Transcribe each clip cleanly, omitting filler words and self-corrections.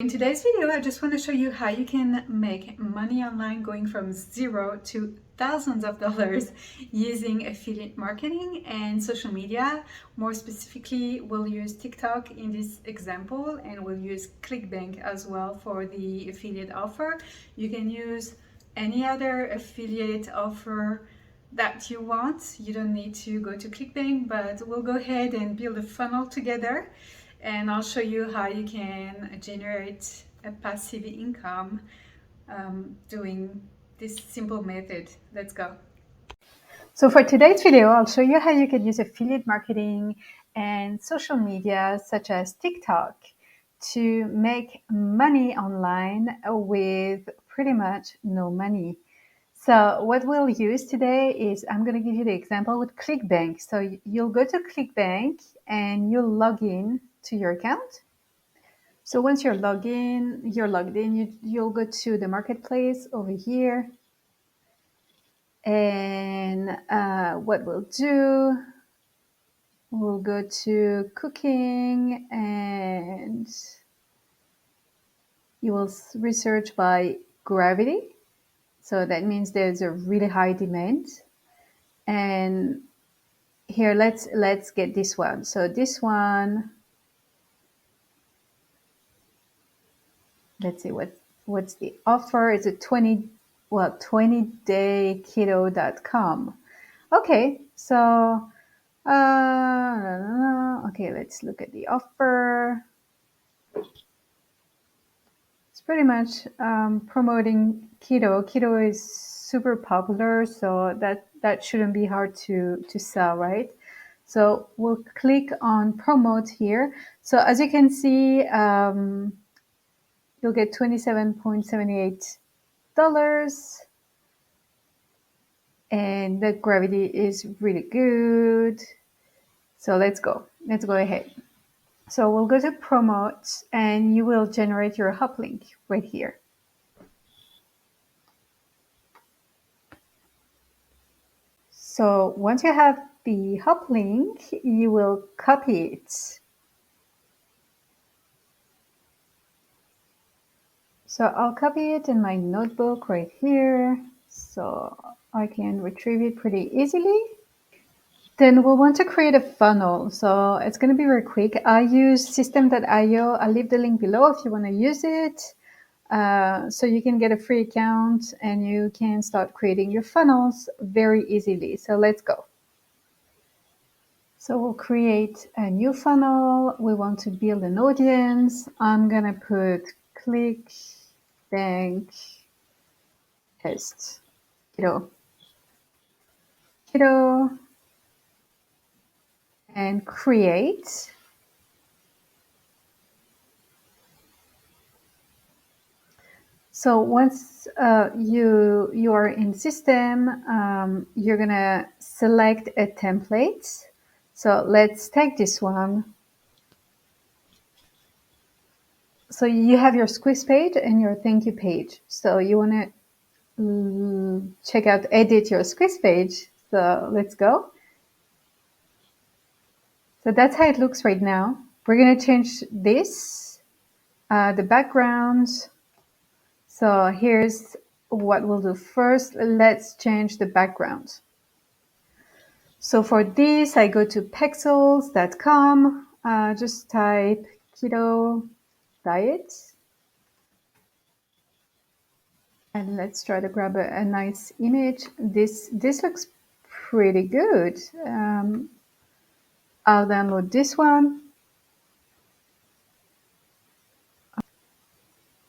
In today's video, I just want to show you how you can make money online going from zero to thousands of dollars using affiliate marketing and social media. More specifically, we'll use TikTok in this example, and we'll use ClickBank as well for the affiliate offer. You can use any other affiliate offer that you want. You don't need to go to ClickBank, but we'll go ahead and build a funnel together, and I'll show you how you can generate a passive income doing this simple method. Let's go. So for today's video, I'll show you how you can use affiliate marketing and social media such as TikTok to make money online with pretty much no money. So what we'll use today is, I'm going to give you the example with ClickBank. So you'll go to ClickBank and you'll log in to your account. So once you're logged in, you'll go to the marketplace over here. And what we'll do, we'll go to cooking, and you will research by gravity. So that means there's a really high demand. And here, let's get this one. So this one, let's see what's the offer. It's a 20dayketo.com. Okay, so okay, let's look at the offer. It's pretty much promoting keto. Keto is super popular, so that shouldn't be hard to sell, right? So we'll click on promote here. So as you can see, you'll get $27.78, and the gravity is really good. So let's go ahead. So we'll go to promote, and you will generate your hop link right here. So once you have the hop link, you will copy it. So I'll copy it in my notebook right here, so I can retrieve it pretty easily. Then we'll want to create a funnel. So it's going to be very quick. I use System.io. I'll leave the link below if you want to use it. So you can get a free account and you can start creating your funnels very easily. So let's go. So we'll create a new funnel. We want to build an audience. I'm going to put ClickBank test keto and create. So once you are in system, you're gonna select a template. So let's take this one. So you have your squeeze page and your thank you page. So you wanna check out edit your squeeze page. So let's go. So that's how it looks right now. We're gonna change this, the background. So here's what we'll do first. Let's change the background. So for this, I go to pexels.com, just type keto diet. And let's try to grab a nice image. This looks pretty good. I'll download this one.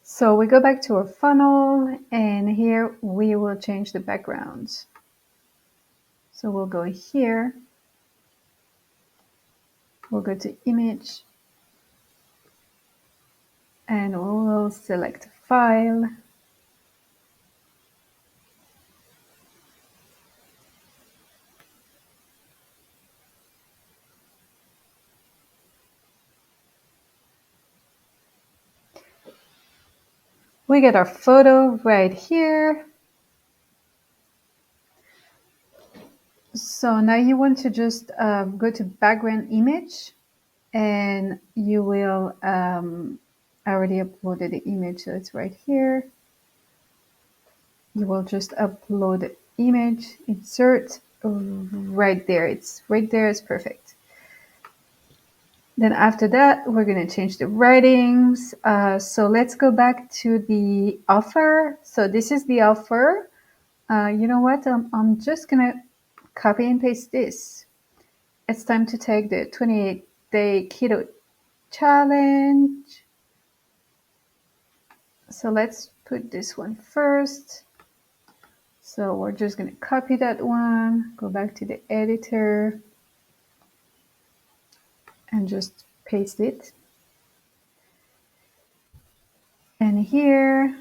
So we go back to our funnel, and here we will change the background. So we'll go here. We'll go to image, and we'll select file. We get our photo right here. So now you want to just go to background image, and you will I already uploaded the image, so it's right here. You will just upload the image, insert right there. It's right there, it's perfect. Then after that, we're going to change the writings. So let's go back to the offer. So this is the offer. You know what? I'm just going to copy and paste this. It's time to take the 28-day keto challenge. So let's put this one first. So we're just going to copy that one, go back to the editor, and just paste it. And here,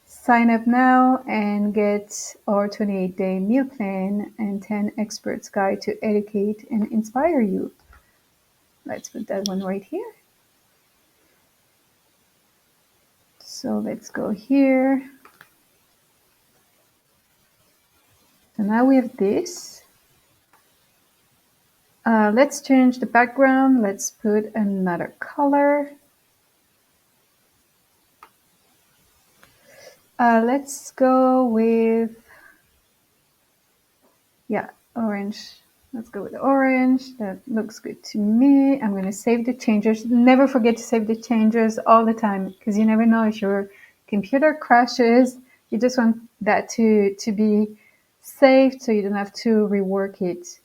sign up now and get our 28-day meal plan and 10 experts guide to educate and inspire you. Let's put that one right here. So let's go here. So now we have this. Let's change the background. Let's put another color. Let's go with, orange. Let's go with orange. That looks good to me. I'm going to save the changes. Never forget to save the changes all the time, because you never know if your computer crashes. You just want that to be saved so you don't have to rework it.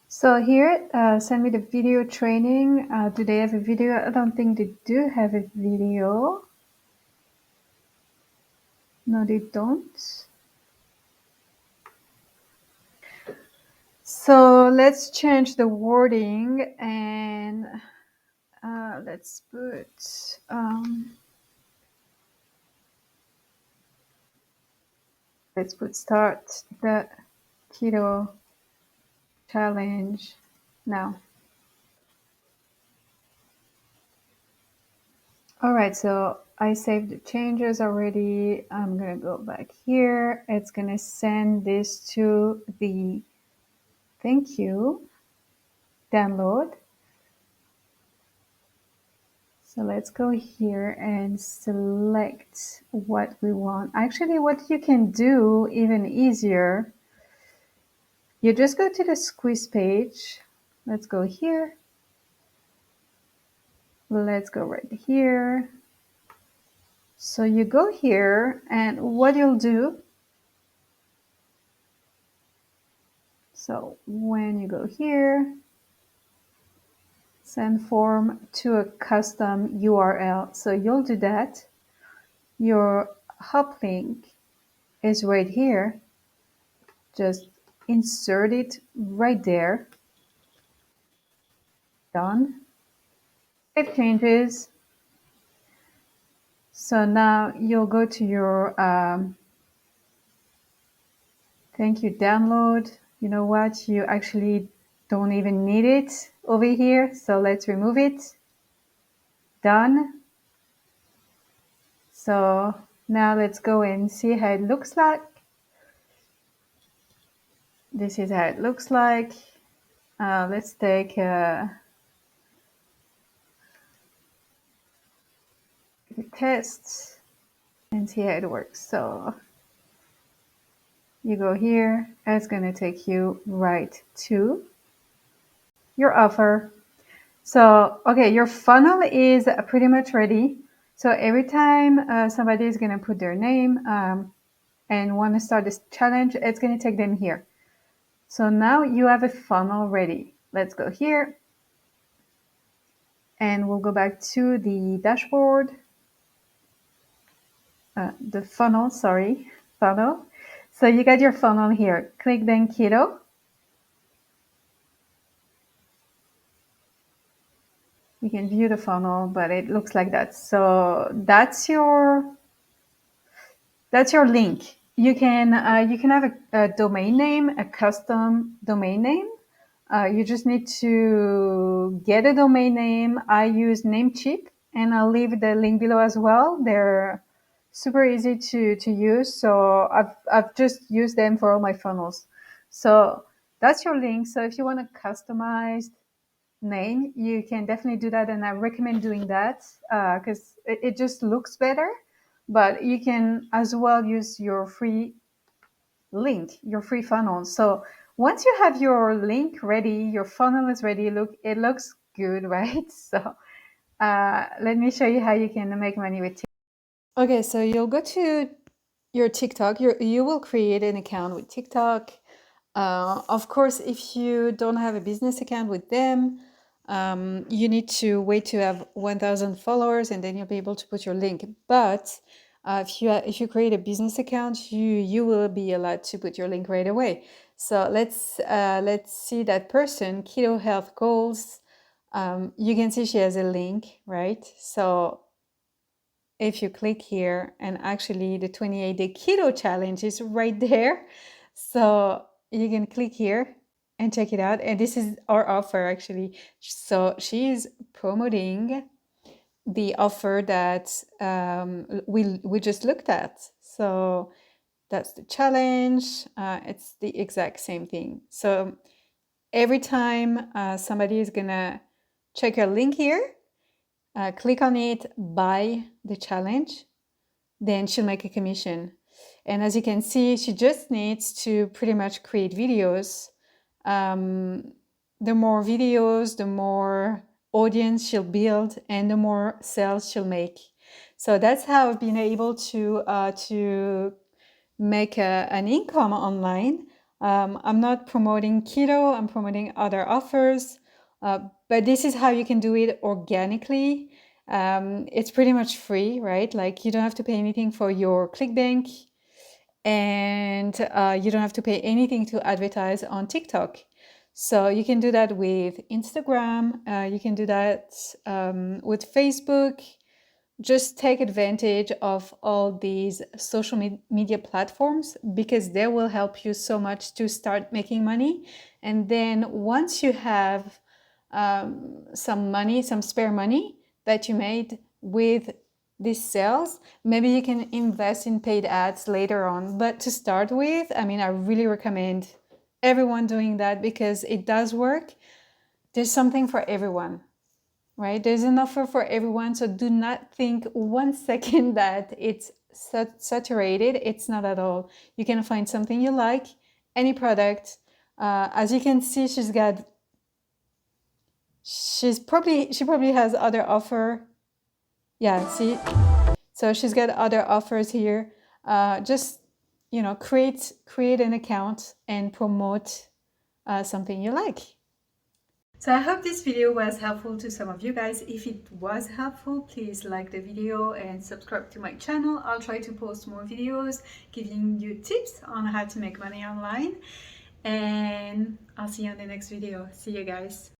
So here, send me the video training. Do they have a video? I don't think they do have a video. No, they don't. So let's change the wording and let's put start the keto challenge now. All right, so I saved the changes already. I'm gonna go back here. It's gonna send this to the thank you download. So let's go here and select what we want. Actually, what you can do even easier, you just go to the squeeze page. Let's go here. Let's go right here. So you go here, and what you'll do, so when you go here, send form to a custom URL. So you'll do that. Your hop link is right here. Just insert it right there. Done. Save changes. So now you'll go to your thank you download. You know what? You actually don't even need it over here. So let's remove it. Done. So now let's go and see how it looks like. This is how it looks like. Let's take the test and see how it works. So you go here, it's going to take you right to your offer. So, okay, your funnel is pretty much ready. So every time somebody is going to put their name and want to start this challenge, it's going to take them here. So now you have a funnel ready. Let's go here. And we'll go back to the dashboard. The funnel, funnel. So you got your funnel here. Click then keto. You can view the funnel, but it looks like that. So that's your link. You can have a domain name, a custom domain name. You just need to get a domain name. I use Namecheap, and I'll leave the link below as well. They're super easy to use. So I've just used them for all my funnels. So that's your link. So if you want to customize name, you can definitely do that, and I recommend doing that because it just looks better. But you can as well use your free link, your free funnel. So once you have your link ready, your funnel is ready. Look, it looks good, right? So let me show you how you can make money with TikTok. Okay, so you'll go to your TikTok. You will create an account with TikTok. Of course, if you don't have a business account with them, you need to wait to have 1,000 followers, and then you'll be able to put your link. But if you create a business account, you will be allowed to put your link right away. So let's see that person, Keto Health Goals. You can see she has a link, right? So if you click here, and actually the 28-day keto challenge is right there. So you can click here and check it out. And this is our offer actually. So she's promoting the offer that we just looked at. So that's the challenge. It's the exact same thing. So every time somebody is gonna check your link here, click on it, buy the challenge, then she'll make a commission. And as you can see, she just needs to pretty much create videos. The more videos, the more audience she'll build, and the more sales she'll make. So that's how I've been able to make an income online. I'm not promoting keto, I'm promoting other offers, but this is how you can do it organically. It's pretty much free, right? Like you don't have to pay anything for your ClickBank, and you don't have to pay anything to advertise on TikTok. So you can do that with Instagram, you can do that with Facebook. Just take advantage of all these social media platforms because they will help you so much to start making money. And then once you have some money, some spare money that you made with these sales, maybe you can invest in paid ads later on. But to start with, I mean, I really recommend everyone doing that because it does work. There's something for everyone, right? There's an offer for everyone. So do not think 1 second that it's saturated. It's not at all. You can find something you like, any product. As you can see, she probably has other offer. Yeah, see? So she's got other offers here. Just, create an account and promote something you like. So I hope this video was helpful to some of you guys. If it was helpful, please like the video and subscribe to my channel. I'll try to post more videos giving you tips on how to make money online. And I'll see you on the next video. See you guys.